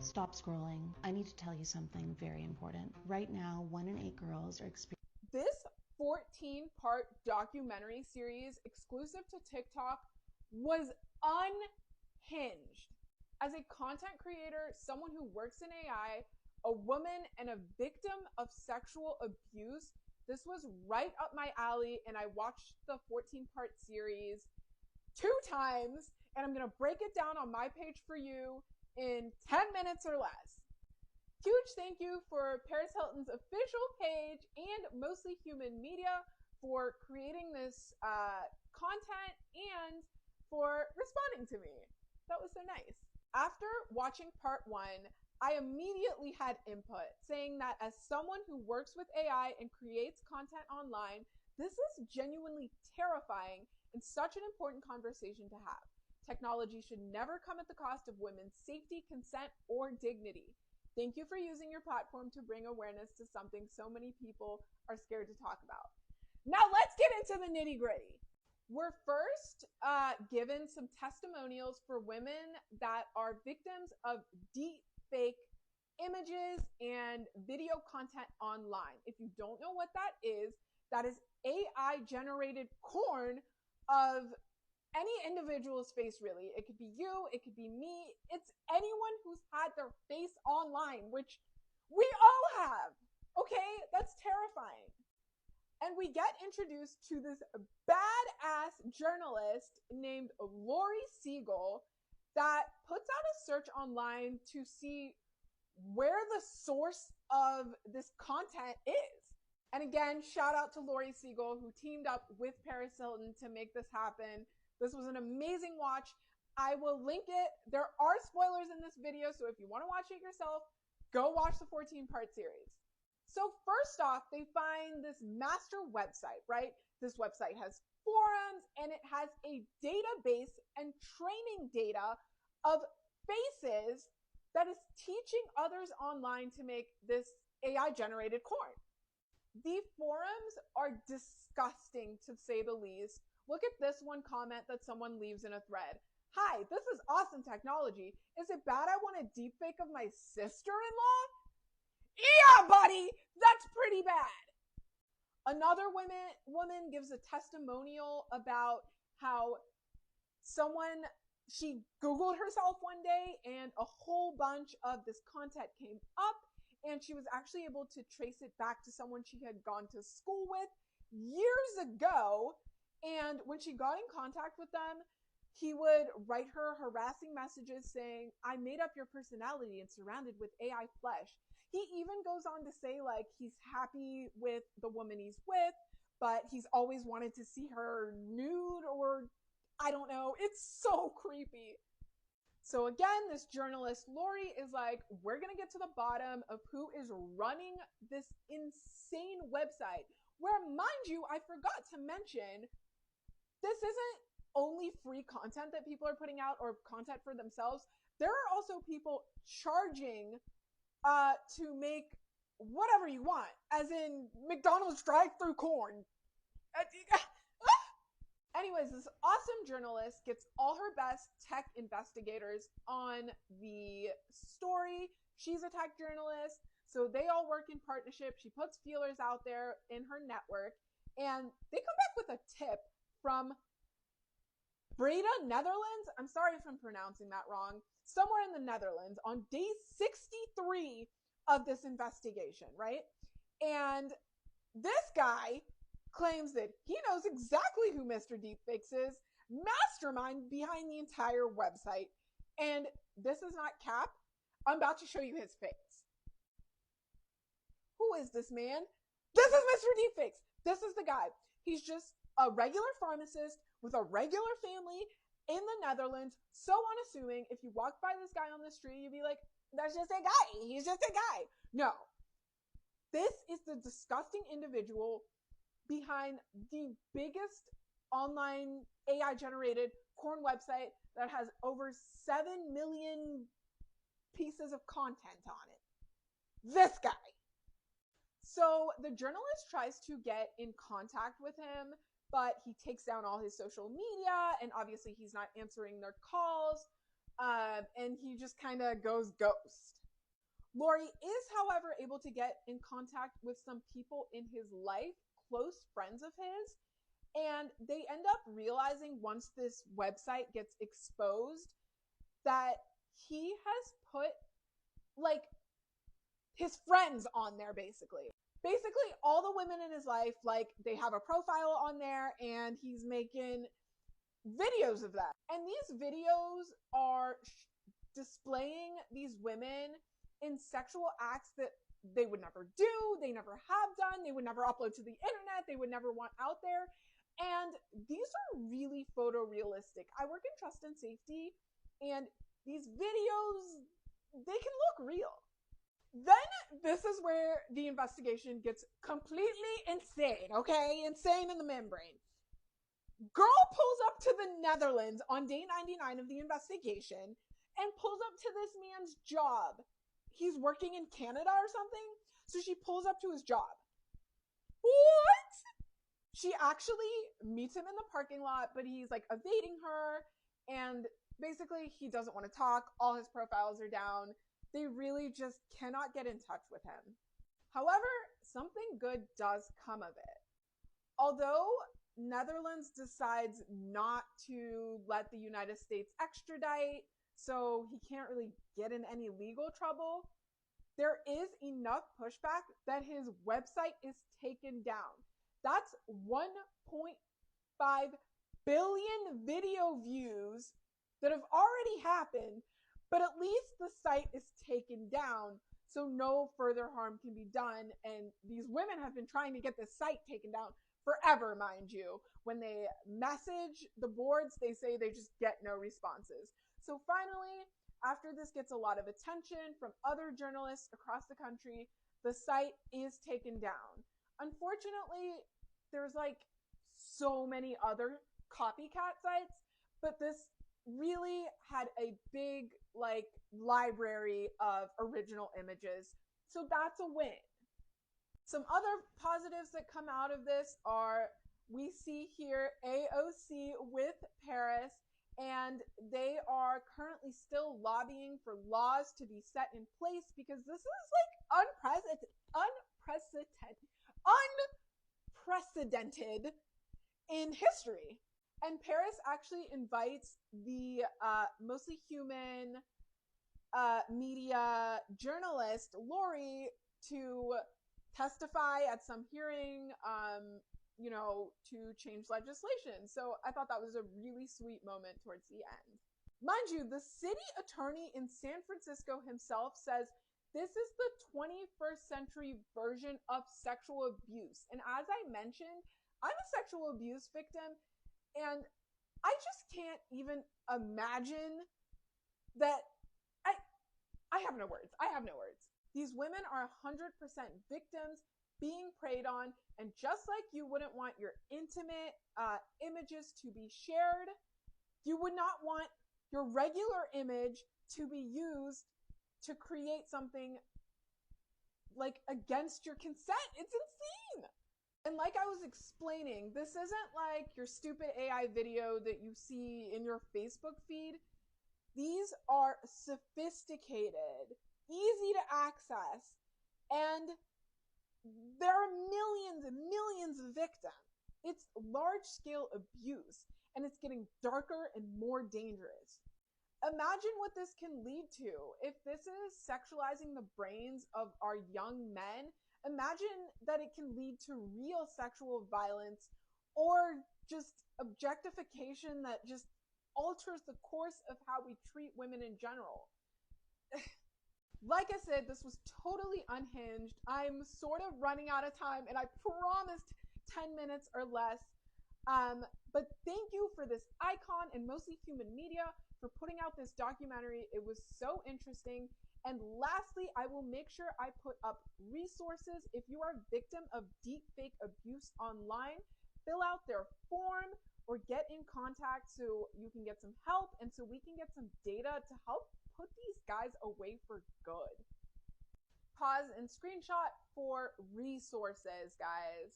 Stop scrolling. I need to tell you something very important. Right now, 1 in 8 girls are experiencing This 14-part documentary series exclusive to TikTok was unhinged. As a content creator, someone who works in AI, a woman, and a victim of sexual abuse, this was right up my alley, and I watched the 14-part series 2 times, and I'm going to break it down on my page for you in 10 minutes or less. Huge thank you for Paris Hilton's official page and Mostly Human Media for creating this content and for responding to me. That was so nice. After watching part 1, I immediately had input saying that as someone who works with AI and creates content online, this is genuinely terrifying and such an important conversation to have. Technology should never come at the cost of women's safety, consent, or dignity. Thank you for using your platform to bring awareness to something so many people are scared to talk about. Now let's get into the nitty-gritty. We're first given some testimonials for women that are victims of deepfake images and video content online. If you don't know what that is AI-generated porn of any individual's face, really. It could be you, it could be me. It's anyone who's had their face online, which we all have. Okay, that's terrifying. And we get introduced to this badass journalist named Lori Siegel that puts out a search online to see where the source of this content is. And again, shout out to Lori Siegel, who teamed up with Paris Hilton to make this happen. This was an amazing watch. I will link it. There are spoilers in this video, so if you want to watch it yourself, go watch the 14-part series. So first off, they find this master website, right? This website has forums, and it has a database and training data of faces that is teaching others online to make this AI-generated porn. The forums are disgusting, to say the least. Look at this one comment that someone leaves in a thread. Hi, this is awesome technology. Is it bad I want a deepfake of my sister-in-law? Yeah, buddy, that's pretty bad. Another woman gives a testimonial about how she Googled herself one day and a whole bunch of this content came up, and she was actually able to trace it back to someone she had gone to school with years ago. And when she got in contact with them, he would write her harassing messages saying, I made up your personality and surrounded with AI flesh. He even goes on to say, like, he's happy with the woman he's with, but he's always wanted to see her nude, or I don't know. It's so creepy. So again, this journalist, Lori, is like, we're going to get to the bottom of who is running this insane website. Where, mind you, I forgot to mention, this isn't only free content that people are putting out or content for themselves. There are also people charging to make whatever you want, as in McDonald's drive-through corn. Anyways, this awesome journalist gets all her best tech investigators on the story. She's a tech journalist, so they all work in partnership. She puts feelers out there in her network, and they come back with a tip from Breda, Netherlands. I'm sorry if I'm pronouncing that wrong. Somewhere in the Netherlands on day 63 of this investigation, right? And this guy claims that he knows exactly who Mr. Deepfakes is, mastermind behind the entire website. And this is not cap. I'm about to show you his face. Who is this man? This is Mr. Deepfakes. This is the guy. He's just a regular pharmacist with a regular family in the Netherlands. So unassuming. If you walk by this guy on the street, you'd be like, that's just a guy. He's just a guy. No. This is the disgusting individual behind the biggest online AI-generated porn website that has over 7 million pieces of content on it. This guy. So the journalist tries to get in contact with him, but he takes down all his social media, and obviously he's not answering their calls. and he just kind of goes ghost. Lori is, however, able to get in contact with some people in his life, close friends of his, and they end up realizing once this website gets exposed that he has put like his friends on there basically. Basically, all the women in his life, like, they have a profile on there and he's making videos of that. And these videos are displaying these women in sexual acts that they would never do, they never have done, they would never upload to the internet, they would never want out there. And these are really photorealistic. I work in trust and safety, and these videos, they can look real. Then this is where the investigation gets completely insane, okay? Insane in the membrane. Girl pulls up to the Netherlands on day 99 of the investigation and pulls up to this man's job. He's working in Canada or something, so she pulls up to his job. What? She actually meets him in the parking lot, but he's like evading her, and basically he doesn't want to talk. All his profiles are down. They really just cannot get in touch with him. However, something good does come of it. Although Netherlands decides not to let the United States extradite, so he can't really get in any legal trouble, there is enough pushback that his website is taken down. That's 1.5 billion video views that have already happened, but at least the site is taken down, so no further harm can be done. And these women have been trying to get this site taken down forever, mind you. When they message the boards, they say they just get no responses. So finally, after this gets a lot of attention from other journalists across the country, the site is taken down. Unfortunately, there's like so many other copycat sites, but this really had a big like library of original images. So that's a win. Some other positives that come out of this are we see here AOC with Paris, and they are currently still lobbying for laws to be set in place because this is like unprecedented in history. And Paris actually invites the mostly human media journalist Lori to testify at some hearing, to change legislation. So I thought that was a really sweet moment towards the end. Mind you, the city attorney in San Francisco himself says this is the 21st century version of sexual abuse. And as I mentioned, I'm a sexual abuse victim, and I just can't even imagine that. I have no words. I have no words. These women are 100% victims being preyed on, and just like you wouldn't want your intimate images to be shared, you would not want your regular image to be used to create something like against your consent. It's insane. And like I was explaining, this isn't like your stupid AI video that you see in your Facebook feed. These are sophisticated, easy to access, and there are millions and millions of victims. It's large-scale abuse, and it's getting darker and more dangerous. Imagine what this can lead to. If this is sexualizing the brains of our young men, imagine that it can lead to real sexual violence or just objectification that just alters the course of how we treat women in general. Like I said, this was totally unhinged. I'm sort of running out of time, and I promised 10 minutes or less. But thank you for this icon and mostly human media for putting out this documentary. It was so interesting. And lastly, I will make sure I put up resources. If you are a victim of deepfake abuse online, fill out their form or get in contact so you can get some help and so we can get some data to help put these guys away for good. Pause and screenshot for resources, guys.